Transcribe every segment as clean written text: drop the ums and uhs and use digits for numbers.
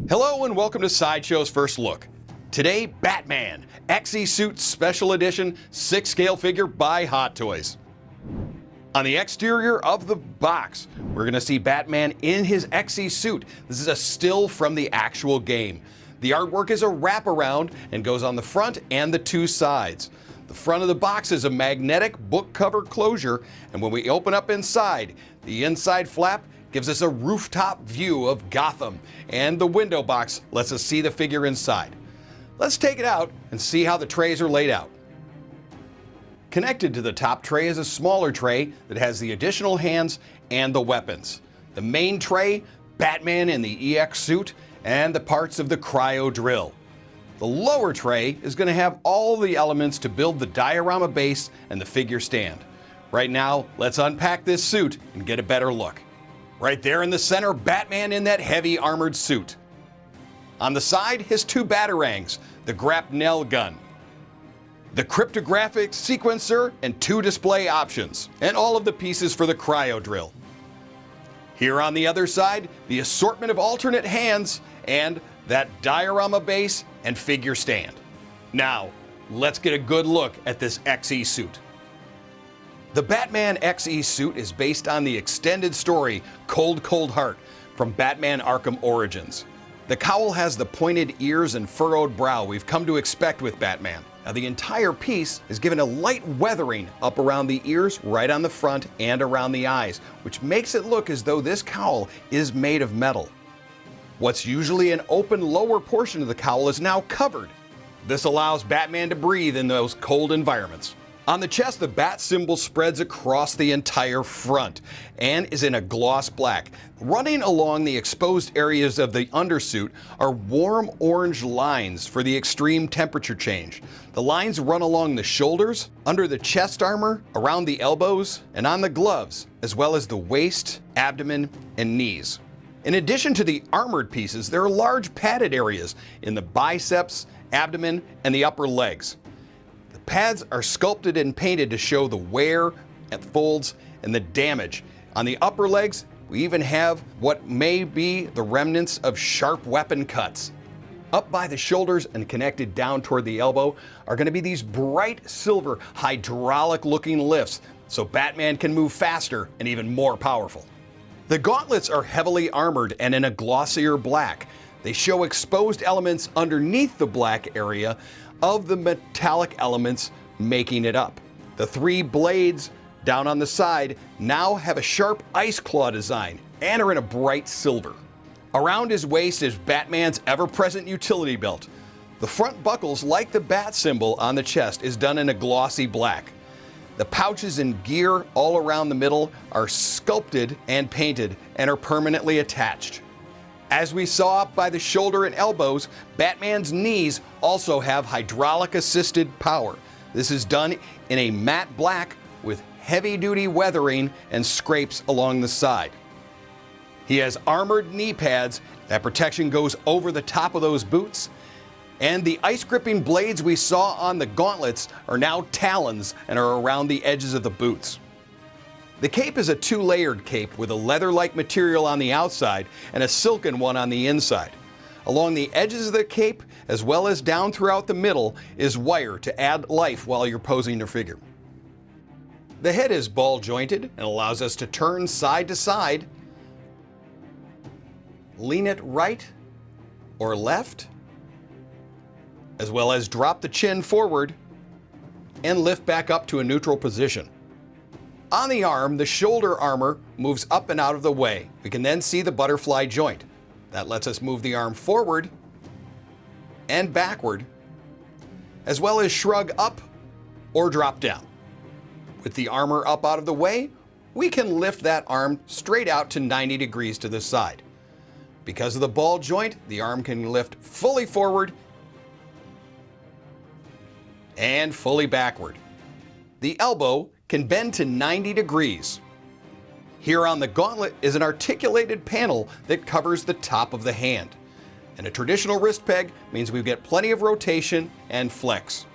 Hello and welcome to Sideshow's First Look. Today, Batman, XE Suit Special Edition 6-scale figure by Hot Toys. On the exterior of the box, we're going to see Batman in his XE suit. This is a still from the actual game. The artwork is a wraparound and goes on the front and the two sides. The front of the box is a magnetic book cover closure, and when we open up inside, the inside flap gives us a rooftop view of Gotham, and the window box lets us see the figure inside. Let's take it out and see how the trays are laid out. Connected to the top tray is a smaller tray that has the additional hands and the weapons. The main tray, Batman in the EX suit, and the parts of the Cryodrill. The lower tray is going to have all the elements to build the diorama base and the figure stand. Right now, let's unpack this suit and get a better look. Right there in the center, Batman in that heavy armored suit. On the side, his two Batarangs, the grapnel gun, the cryptographic sequencer, and two display options, and all of the pieces for the Cryodrill. Here on the other side, the assortment of alternate hands and that diorama base and figure stand. Now, let's get a good look at this XE suit. The Batman XE suit is based on the extended story Cold Cold Heart from Batman Arkham Origins. The cowl has the pointed ears and furrowed brow we've come to expect with Batman. Now the entire piece is given a light weathering up around the ears, right on the front, and around the eyes, which makes it look as though this cowl is made of metal. What's usually an open lower portion of the cowl is now covered. This allows Batman to breathe in those cold environments. On the chest, the bat symbol spreads across the entire front and is in a gloss black. Running along the exposed areas of the undersuit are warm orange lines for the extreme temperature change. The lines run along the shoulders, under the chest armor, around the elbows, and on the gloves, as well as the waist, abdomen, and knees. In addition to the armored pieces, there are large padded areas in the biceps, abdomen, and the upper legs. Pads are sculpted and painted to show the wear and folds and the damage. On the upper legs, we even have what may be the remnants of sharp weapon cuts. Up by the shoulders and connected down toward the elbow are going to be these bright silver hydraulic looking lifts so Batman can move faster and even more powerful. The gauntlets are heavily armored and in a glossier black. They show exposed elements underneath the black area of the metallic elements making it up. The three blades down on the side now have a sharp ice claw design and are in a bright silver. Around his waist is Batman's ever-present utility belt. The front buckles, like the bat symbol on the chest, is done in a glossy black. The pouches and gear all around the middle are sculpted and painted and are permanently attached. As we saw up by the shoulder and elbows, Batman's knees also have hydraulic-assisted power. This is done in a matte black with heavy-duty weathering and scrapes along the side. He has armored knee pads. That protection goes over the top of those boots. And the ice-gripping blades we saw on the gauntlets are now talons and are around the edges of the boots. The cape is a two-layered cape with a leather-like material on the outside and a silken one on the inside. Along the edges of the cape, as well as down throughout the middle, is wire to add life while you're posing your figure. The head is ball-jointed and allows us to turn side to side, lean it right or left, as well as drop the chin forward and lift back up to a neutral position. On the arm, the shoulder armor moves up and out of the way. We can then see the butterfly joint. That lets us move the arm forward and backward, as well as shrug up or drop down. With the armor up out of the way, we can lift that arm straight out to 90 degrees to the side. Because of the ball joint, the arm can lift fully forward and fully backward. The elbow can bend to 90 degrees. Here on the gauntlet is an articulated panel that covers the top of the hand. And a traditional wrist peg means we get plenty of rotation and flex.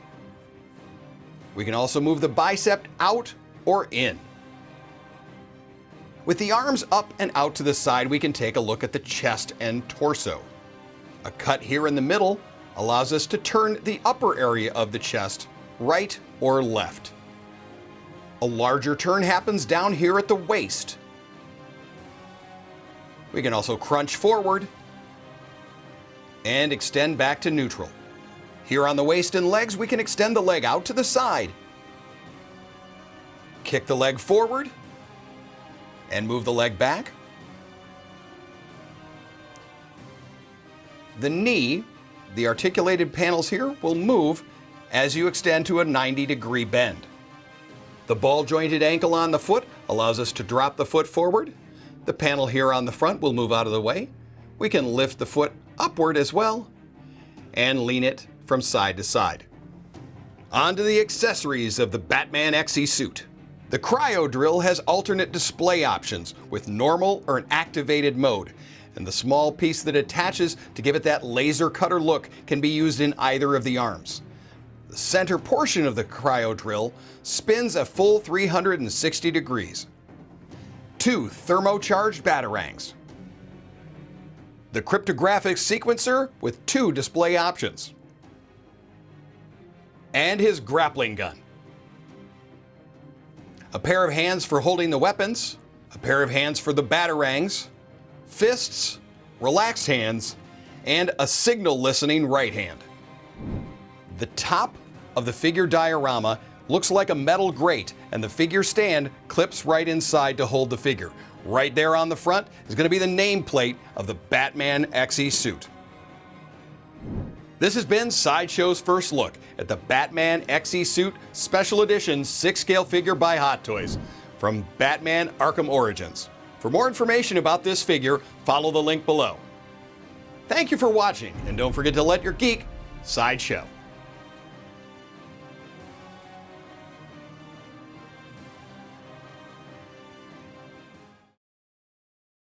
We can also move the bicep out or in. With the arms up and out to the side, we can take a look at the chest and torso. A cut here in the middle allows us to turn the upper area of the chest right or left. A larger turn happens down here at the waist. We can also crunch forward and extend back to neutral. Here on the waist and legs, we can extend the leg out to the side, kick the leg forward, and move the leg back. The knee, the articulated panels here, will move as you extend to a 90-degree bend. The ball-jointed ankle on the foot allows us to drop the foot forward. The panel here on the front will move out of the way. We can lift the foot upward as well and lean it from side to side. On to the accessories of the Batman XE suit. The Cryodrill has alternate display options with normal or an activated mode, and the small piece that attaches to give it that laser cutter look can be used in either of the arms. The center portion of the Cryodrill spins a full 360 degrees. 2 thermocharged Batarangs. The cryptographic sequencer with 2 display options. And his grappling gun. A pair of hands for holding the weapons, a pair of hands for the Batarangs, fists, relaxed hands, and a signal listening right hand. The top of the figure diorama looks like a metal grate, and the figure stand clips right inside to hold the figure. Right there on the front is going to be the nameplate of the Batman XE suit. This has been Sideshow's first look at the Batman XE suit Special Edition 6-scale figure by Hot Toys from Batman Arkham Origins. For more information about this figure, follow the link below. Thank you for watching, and don't forget to let your geek sideshow.